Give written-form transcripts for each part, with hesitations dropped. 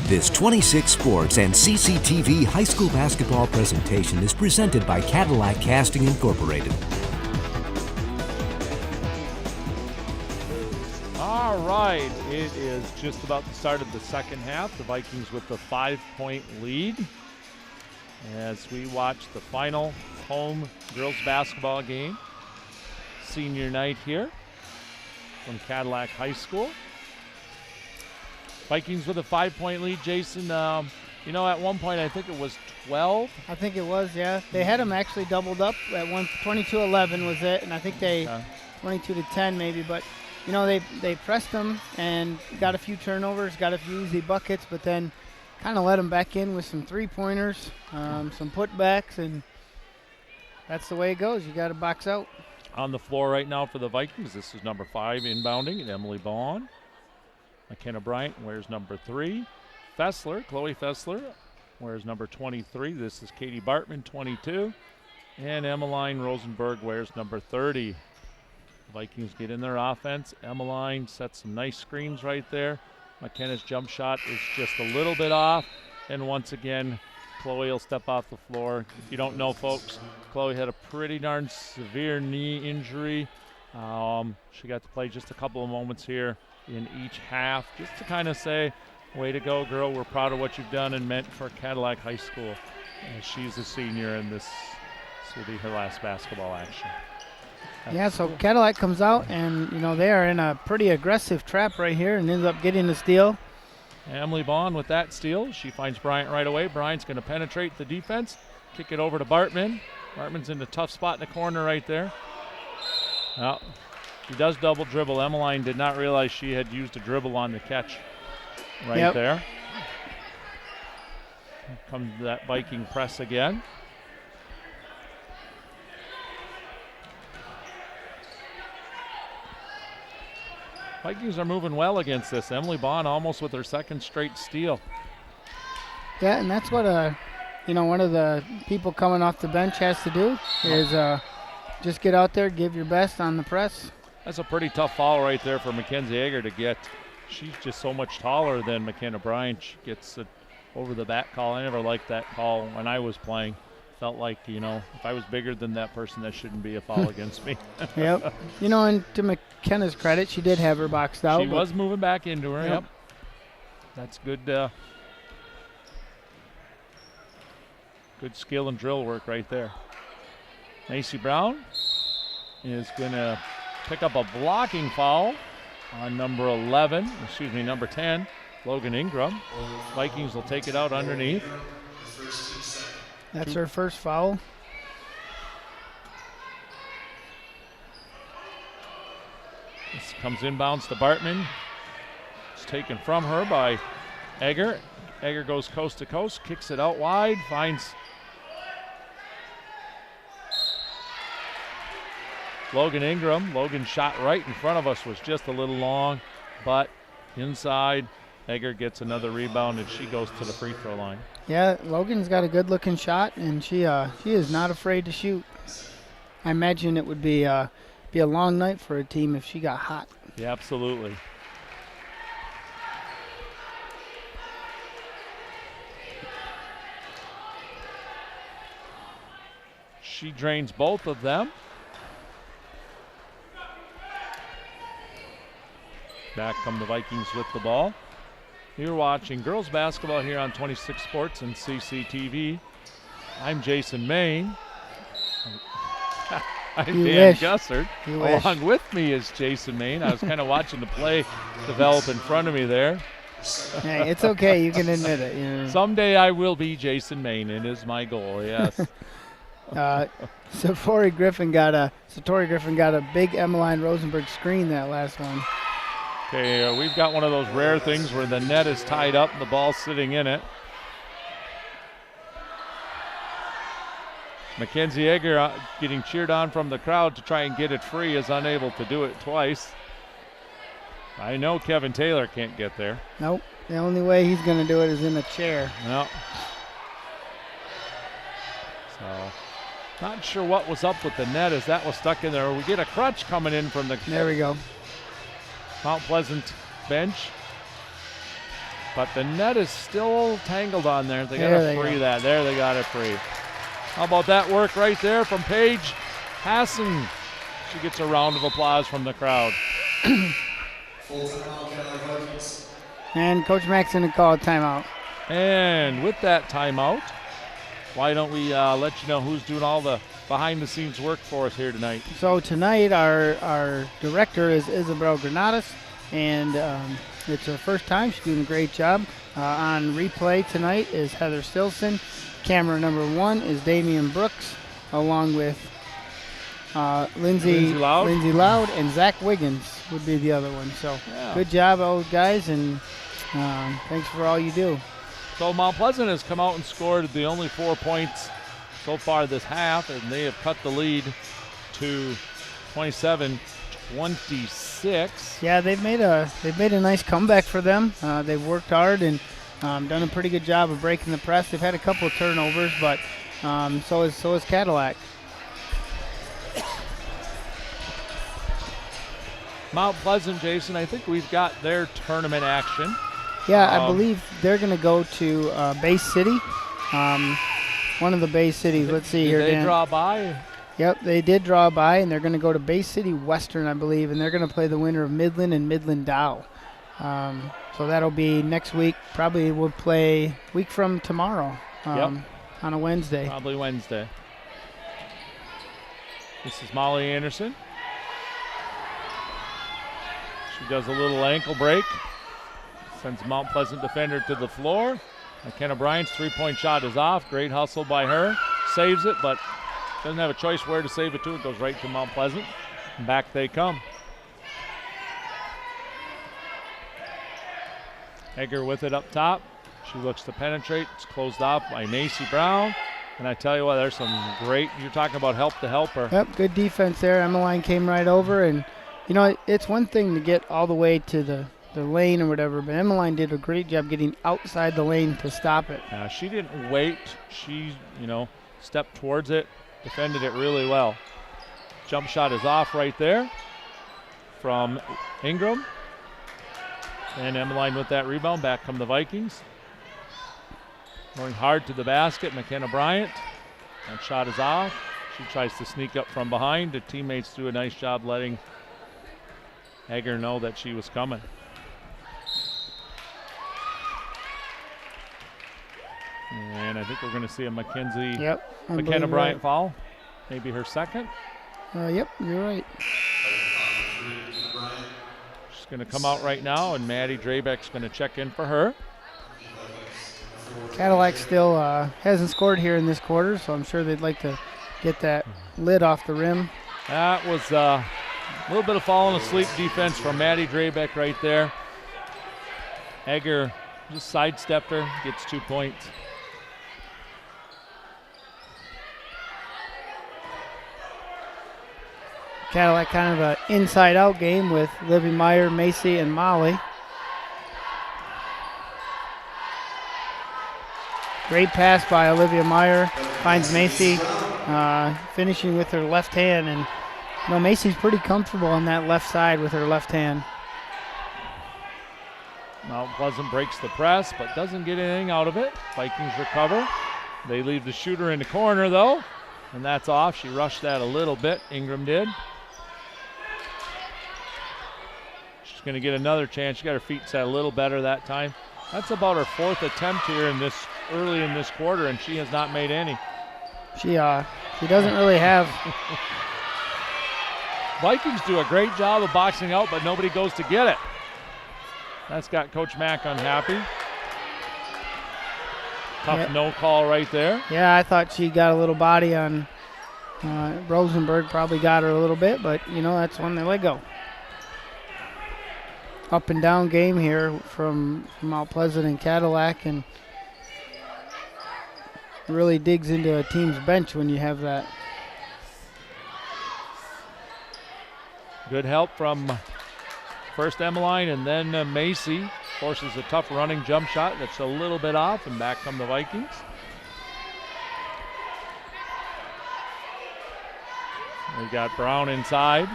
This 26 Sports and CCTV high school basketball presentation is presented by Cadillac Casting Incorporated. All right, it is just about the start of the second half. The Vikings with the 5-point lead as we watch the final home girls basketball game. Senior night here from Cadillac High School. Vikings with a 5-point lead. Jason, at one point I think it was 12. I think it was, yeah. They had them actually doubled up at 22-11 was it, and I think they 22-10 maybe. But they pressed them and got a few turnovers, got a few easy buckets, but then kind of let them back in with some three-pointers, some putbacks, and that's the way it goes. You got to box out. On the floor right now for the Vikings, this is number 5 inbounding, and Emily Bond. McKenna Bryant wears number 3. Chloe Fessler wears number 23. This is Katie Bartman, 22. And Emmeline Rosenberg wears number 30. The Vikings get in their offense. Emmeline sets some nice screens right there. McKenna's jump shot is just a little bit off. And once again, Chloe will step off the floor. If you don't know, folks, Chloe had a pretty darn severe knee injury. She got to play just a couple of moments here in each half, just to kind of say, way to go, girl. We're proud of what you've done and meant for Cadillac High School. And she's a senior, and this will be her last basketball action. So Cadillac comes out, and, they are in a pretty aggressive trap right here and ends up getting the steal. Emily Bond with that steal. She finds Bryant right away. Bryant's going to penetrate the defense, kick it over to Bartman. Bartman's in a tough spot in the corner right there. Well, she does double dribble. Emmeline did not realize she had used a dribble on the catch right there. Here comes that Viking press again. Vikings are moving well against this. Emily Bond almost with her second straight steal. Yeah, and that's what one of the people coming off the bench has to do is just get out there, give your best on the press. That's a pretty tough foul right there for Mackenzie Egger to get. She's just so much taller than McKenna Bryant. She gets it over the back call. I never liked that call when I was playing. Felt like, if I was bigger than that person, that shouldn't be a foul against me. Yep. And to McKenna's credit, she did have her boxed out. She was moving back into her. Yep. That's good. Good skill and drill work right there. Macy Brown is going to pick up a blocking foul on number 10, Logan Ingram. Vikings will take it out underneath. That's her first foul. This comes inbounds to Bartman. It's taken from her by Egger. Egger goes coast to coast, kicks it out wide, finds Logan Ingram. Logan's shot right in front of us was just a little long, but inside, Egger gets another rebound, and she goes to the free throw line. Yeah, Logan's got a good-looking shot, and she is not afraid to shoot. I imagine it would be a long night for a team if she got hot. Yeah, absolutely. She drains both of them. Back come the Vikings with the ball. You're watching girls basketball here on 26 Sports and CCTV. I'm Jason Main. I'm Dan Gussert. Along with me is Jason Main. I was kind of watching the play develop in front of me there. Hey, it's okay. You can admit it. Someday I will be Jason Main. It is my goal, yes. Satori Griffin got a big Emmeline Rosenberg screen that last one. Okay, we've got one of those rare things where the net is tied up and the ball's sitting in it. Mackenzie Egger getting cheered on from the crowd to try and get it free is unable to do it twice. I know Kevin Taylor can't get there. Nope. The only way he's going to do it is in a chair. No. So, not sure what was up with the net as that was stuck in there. We get a crutch coming in from the... There we go. Mount Pleasant bench. But the net is still tangled on there. They got There to they free go. that. There they got it free. How about that work right there from Paige Hassan? She gets a round of applause from the crowd. And Coach Mack's going to call a timeout. And with that timeout, why don't we let you know who's doing all the behind-the-scenes work for us here tonight. So tonight our director is Isabel Granados, and it's her first time. She's doing a great job. On replay tonight is Heather Stilson. Camera number 1 is Damian Brooks, along with Lindsay Loud, and Zach Wiggins would be the other one. So Good job, old guys, and thanks for all you do. So Mount Pleasant has come out and scored the only 4 points so far this half, and they have cut the lead to 27-26. Yeah, they've made a nice comeback for them. They've worked hard and done a pretty good job of breaking the press. They've had a couple of turnovers, but so is Cadillac. Mount Pleasant, Jason, I think we've got their tournament action. Yeah, I believe they're going to go to Bay City, one of the Bay cities. Let's see here, Dan. Did they draw by? Yep, they did draw by, and they're going to go to Bay City Western, I believe, and they're going to play the winner of Midland and Midland Dow. So that'll be next week. Probably we'll play week from tomorrow on a Wednesday. Probably Wednesday. This is Molly Anderson. She does a little ankle break. Sends Mount Pleasant defender to the floor. McKenna Bryant's three-point shot is off. Great hustle by her. Saves it, but doesn't have a choice where to save it to. It goes right to Mount Pleasant. And back they come. Egger with it up top. She looks to penetrate. It's closed off by Macy Brown. And I tell you what, there's some great, you're talking about help the helper. Yep, good defense there. Emmeline came right over, and you know, it's one thing to get all the way to the lane or whatever, but Emmeline did a great job getting outside the lane to stop it. She didn't wait. She, stepped towards it, defended it really well. Jump shot is off right there from Ingram. And Emmeline with that rebound. Back come the Vikings. Going hard to the basket, McKenna Bryant. That shot is off. She tries to sneak up from behind. The teammates do a nice job letting Egger know that she was coming. And I think we're going to see a McKenna Bryant foul. Maybe her second. Yep, you're right. She's going to come out right now, and Maddie Drabeck's going to check in for her. Cadillac still hasn't scored here in this quarter, so I'm sure they'd like to get that lid off the rim. That was a little bit of falling asleep defense from Maddie Drabeck right there. Egger just sidestepped her, gets 2 points. Cadillac kind of an inside-out game with Libby Meyer, Macy, and Molly. Great pass by Olivia Meyer, finds Macy, finishing with her left hand, and Macy's pretty comfortable on that left side with her left hand. Mount Pleasant breaks the press, but doesn't get anything out of it. Vikings recover. They leave the shooter in the corner, though, and that's off. She rushed that a little bit, Ingram did. She's going to get another chance. She got her feet set a little better that time. That's about her fourth attempt here early in this quarter, and she has not made any. She doesn't really have. Vikings do a great job of boxing out, but nobody goes to get it. That's got Coach Mack unhappy. Tough no call right there. Yeah, I thought she got a little body on Rosenberg, probably got her a little bit, but, that's when they let go. Up and down game here from Mount Pleasant and Cadillac, and really digs into a team's bench when you have that. Good help from first Emmeline and then Macy. Forces a tough running jump shot that's a little bit off, and back come the Vikings. We got Brown inside.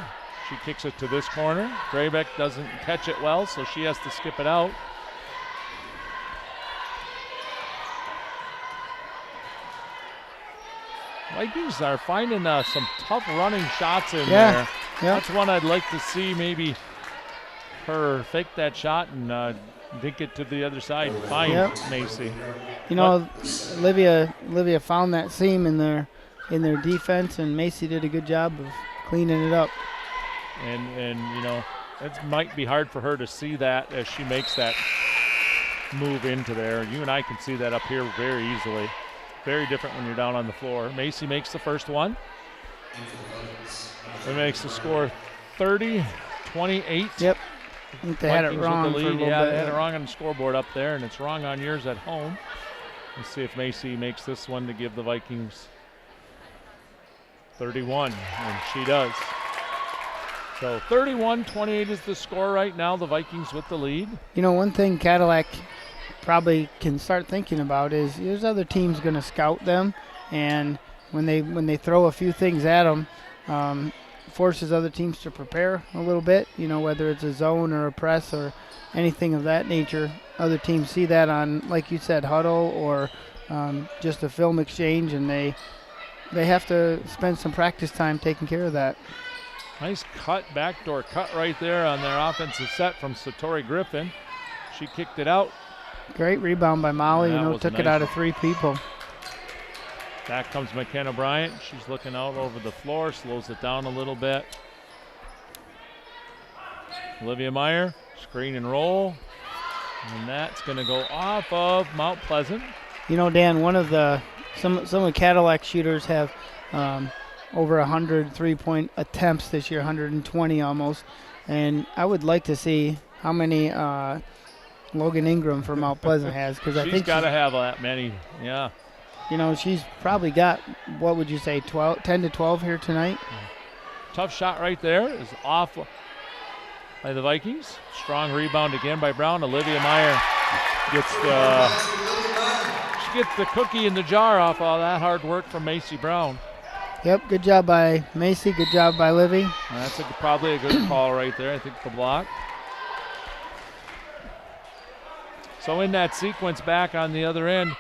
She kicks it to this corner. Drabeck doesn't catch it well, so she has to skip it out. Vikings are finding some tough running shots in Yeah, there. yeah. That's one I'd like to see, maybe her fake that shot and dink it to the other side and find Macy. You know, Olivia found that seam in their defense, and Macy did a good job of cleaning it up. And you know, it might be hard for her to see that as she makes that move into there. You and I can see that up here very easily. Very different when you're down on the floor. Macy makes the first one. It makes the score 30-28. Yep. I think they had it wrong for a little bit. They had it wrong on the scoreboard up there, and it's wrong on yours at home. Let's see if Macy makes this one to give the Vikings 31, and she does. So 31-28 is the score right now. The Vikings with the lead. You know, one thing Cadillac probably can start thinking about is there's other teams going to scout them, and when they throw a few things at them, forces other teams to prepare a little bit. You know, whether it's a zone or a press or anything of that nature. Other teams see that on, like you said, huddle or just a film exchange, and they have to spend some practice time taking care of that. Nice cut, backdoor cut right there on their offensive set from Satori Griffin. She kicked it out. Great rebound by Molly. Yeah, you know, took it out of 3 people. Back comes McKenna Bryant. She's looking out over the floor, slows it down a little bit. Olivia Meyer, screen and roll. And that's going to go off of Mount Pleasant. You know, Dan, some of the Cadillac shooters have over 100 three-point attempts this year, 120 almost. And I would like to see how many Logan Ingram from Mount Pleasant has, because I think she's got to have that many. Yeah. You know, she's probably got, what would you say, 10 to 12 here tonight? Tough shot right there is off by the Vikings. Strong rebound again by Brown. Olivia Meyer gets the cookie in the jar off all that hard work from Macy Brown. Yep, good job by Macy, good job by Livy. That's probably a good call right there. I think the block. So in that sequence back on the other end,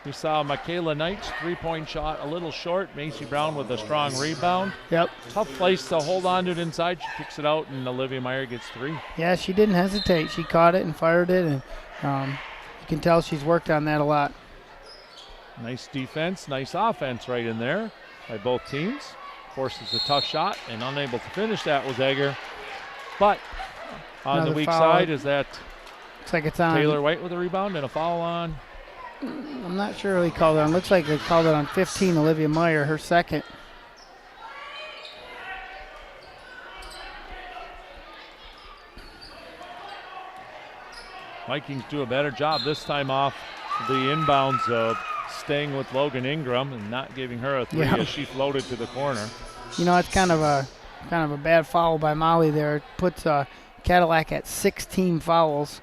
we saw Michaela Knight's three-point shot a little short. Macy Brown with a strong rebound. Yep. Tough place to hold on to it inside. She kicks it out, and Olivia Meyer gets 3. Yeah, she didn't hesitate. She caught it and fired it, and you can tell she's worked on that a lot. Nice defense, nice offense right in there by both teams. Forces a tough shot, and unable to finish that was Egger. But on Another the weak foul. side is that Looks like it's on. Taylor White with a rebound and a foul on. I'm not sure who he called it on. Looks like they called it on 15, Olivia Meyer, her second. Vikings do a better job this time off the inbounds of staying with Logan Ingram and not giving her a 3 as she floated to the corner. You know, it's kind of a bad foul by Molly there. It puts Cadillac at 16 fouls.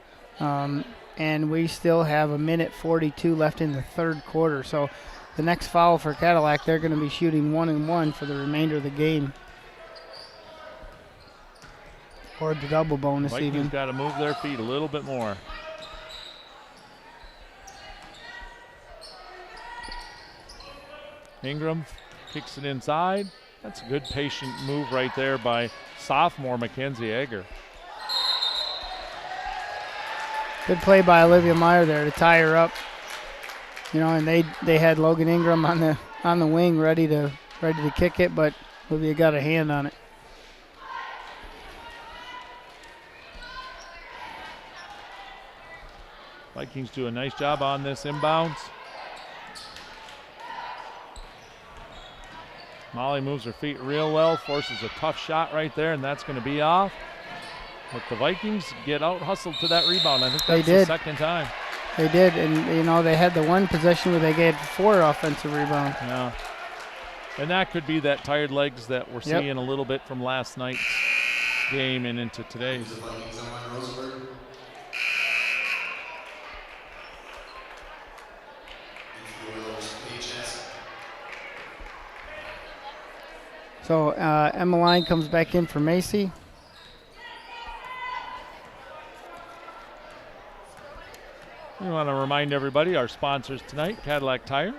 And we still have 1:42 left in the third quarter. So the next foul for Cadillac, they're going to be shooting 1-1 for the remainder of the game. Or the double bonus Vikings even. got to move their feet a little bit more. Ingram kicks it inside. That's a good patient move right there by sophomore Mackenzie Egger. Good play by Olivia Meyer there to tie her up. You know, and they had Logan Ingram on the wing ready to kick it, but Olivia got a hand on it. Vikings do a nice job on this inbounds. Molly moves her feet real well, forces a tough shot right there, and that's going to be off. But the Vikings get out hustled to that rebound. I think that's the second time. They did, and you know, they had the one possession where they gave 4 offensive rebounds. Yeah. And that could be that tired legs that we're seeing a little bit from last night's game and into today's. So Emmeline comes back in for Macy. We want to remind everybody our sponsors tonight, Cadillac Tire,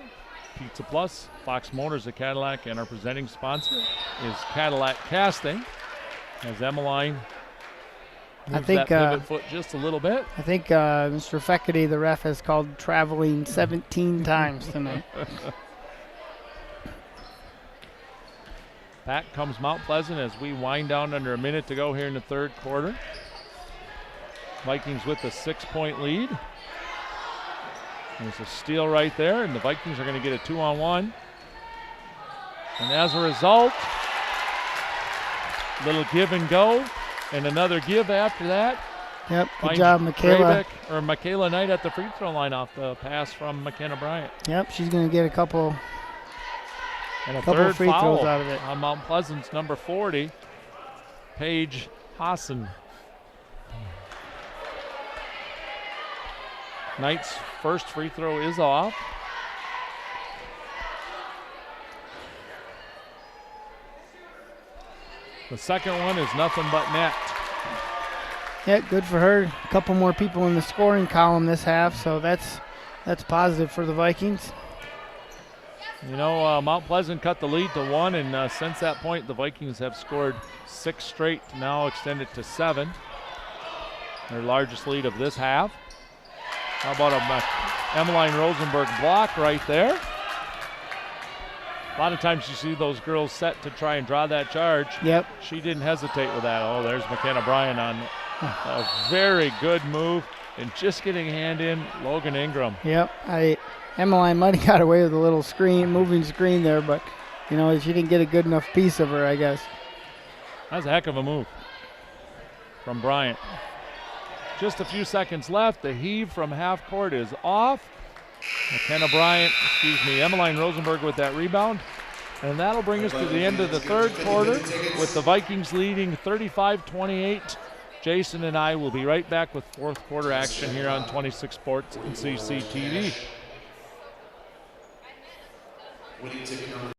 Pizza Plus, Fox Motors at Cadillac, and our presenting sponsor is Cadillac Casting. As Emmeline moves that pivot foot just a little bit. I think Mr. Feckety, the ref, has called traveling 17 times tonight. Back comes Mount Pleasant as we wind down under a minute to go here in the third quarter. Vikings with a 6-point lead. There's a steal right there, and the Vikings are going to get a 2-on-1. And as a result, little give and go, and another give after that. Yep, good job, Michaela. Michaela Knight at the free throw line off the pass from McKenna Bryant. Yep, she's going to get a couple third free foul throws out of it. On Mount Pleasant's number 40, Paige Hassan. Knight's first free throw is off. The second one is nothing but net. Yeah, good for her. A couple more people in the scoring column this half, so that's positive for the Vikings. You know, Mount Pleasant cut the lead to 1, and since that point, the Vikings have scored 6 straight, now extended to 7. Their largest lead of this half. How about a Emmeline Rosenberg block right there? A lot of times you see those girls set to try and draw that charge. Yep. She didn't hesitate with that. Oh, there's McKenna Bryan on a very good move and just getting a hand in Logan Ingram. Yep. Emmeline might have got away with a little moving screen there, but, you know, she didn't get a good enough piece of her, I guess. That's a heck of a move from Bryant. Just a few seconds left. The heave from half court is off. Emmeline Rosenberg with that rebound. And that'll bring us to the end of the third quarter with the Vikings leading 35-28. Jason and I will be right back with fourth quarter action here on 26 Sports and CCTV.